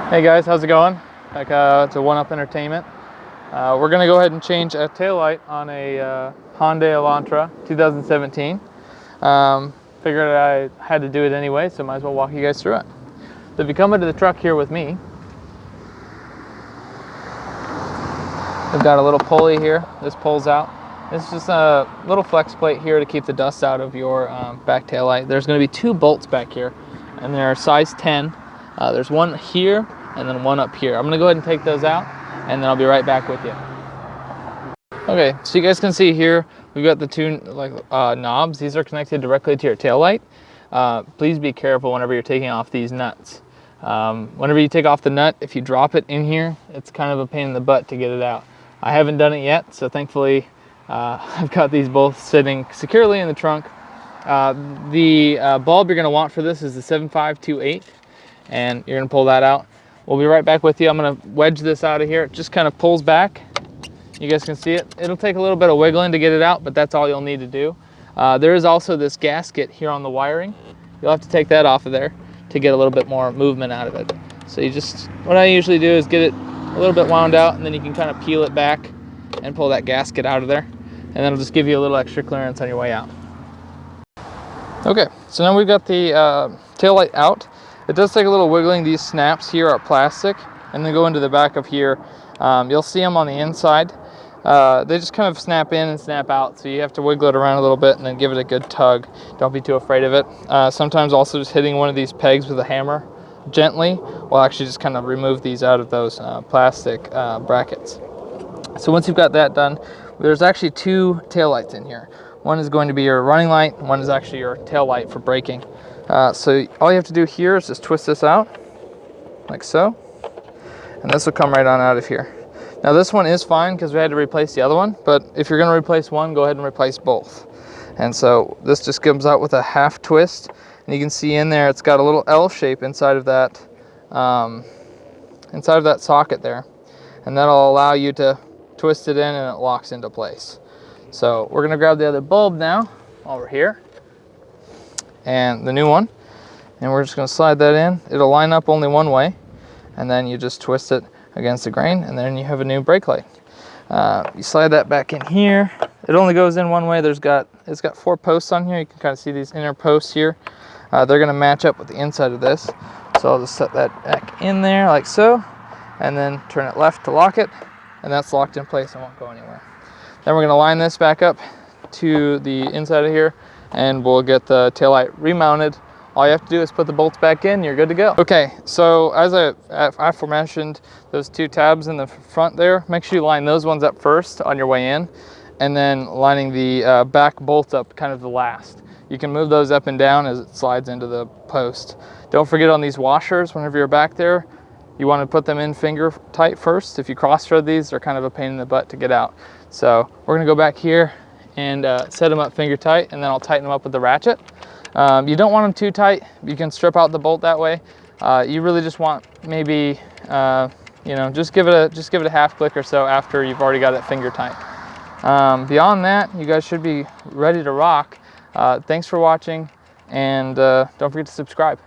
Hey guys, how's it going? Back to One Up Entertainment. We're gonna go ahead and change a taillight on a Hyundai Elantra 2017. Figured I had to do it anyway, so might as well walk you guys through it. So if you come into the truck here with me, we've got a little pulley here. This pulls out. It's just a little flex plate here to keep the dust out of your back taillight. There's gonna be two bolts back here, and they're size 10. There's one here and then one up here. I'm gonna go ahead and take those out, and then I'll be right back with you. Okay, so you guys can see here, we've got the two knobs. These are connected directly to your taillight. Please be careful whenever you're taking off these nuts. Whenever you take off the nut, if you drop it in here, it's kind of a pain in the butt to get it out. I haven't done it yet, so thankfully I've got these both sitting securely in the trunk. The bulb you're gonna want for this is the 7528, and you're gonna pull that out. We'll be right back with you. I'm gonna wedge this out of here. It just kind of pulls back. You guys can see it. It'll take a little bit of wiggling to get it out, but that's all you'll need to do. There is also this gasket here on the wiring. You'll have to take that off of there to get a little bit more movement out of it. So what I usually do is get it a little bit wound out, and then you can kind of peel it back and pull that gasket out of there. And that'll just give you a little extra clearance on your way out. Okay, so now we've got the taillight out. It does take a little wiggling. These snaps here are plastic, and they go into the back of here. You'll see them on the inside. They just kind of snap in and snap out, so you have to wiggle it around a little bit and then give it a good tug. Don't be too afraid of it. Sometimes also just hitting one of these pegs with a hammer gently will actually just kind of remove these out of those plastic brackets. So once you've got that done, there's actually two taillights in here. One is going to be your running light, and one is actually your tail light for braking. So all you have to do here is just twist this out, like so, and this will come right on out of here. Now this one is fine because we had to replace the other one, but if you're going to replace one, go ahead and replace both. And so this just comes out with a half twist, and you can see in there it's got a little L shape inside of that socket there, and that'll allow you to twist it in and it locks into place. So we're going to grab the other bulb now while we're here, and the new one, and we're just going to slide that in. It'll line up only one way, and then you just twist it against the grain, and then you have a new brake light. You slide that back in here. It only goes in one way. It's got 4 posts on here. You can kind of see these inner posts here. They're going to match up with the inside of this, so I'll just set that back in there like so, and then turn it left to lock it, and that's locked in place and won't go anywhere. Then we're going to line this back up to the inside of here, and we'll get the taillight remounted. All you have to do is put the bolts back in, you're good to go. Okay, so as I aforementioned, those two tabs in the front there, make sure you line those ones up first on your way in, and then lining the back bolt up kind of the last. You can move those up and down as it slides into the post. Don't forget on these washers, whenever you're back there, you want to put them in finger tight first. If you cross thread these, they're kind of a pain in the butt to get out. So we're gonna go back here and set them up finger tight, and then I'll tighten them up with the ratchet. You don't want them too tight. You can strip out the bolt that way. You really just want maybe, just give it a half click or so after you've already got it finger tight. Beyond that, you guys should be ready to rock. Thanks for watching, and don't forget to subscribe.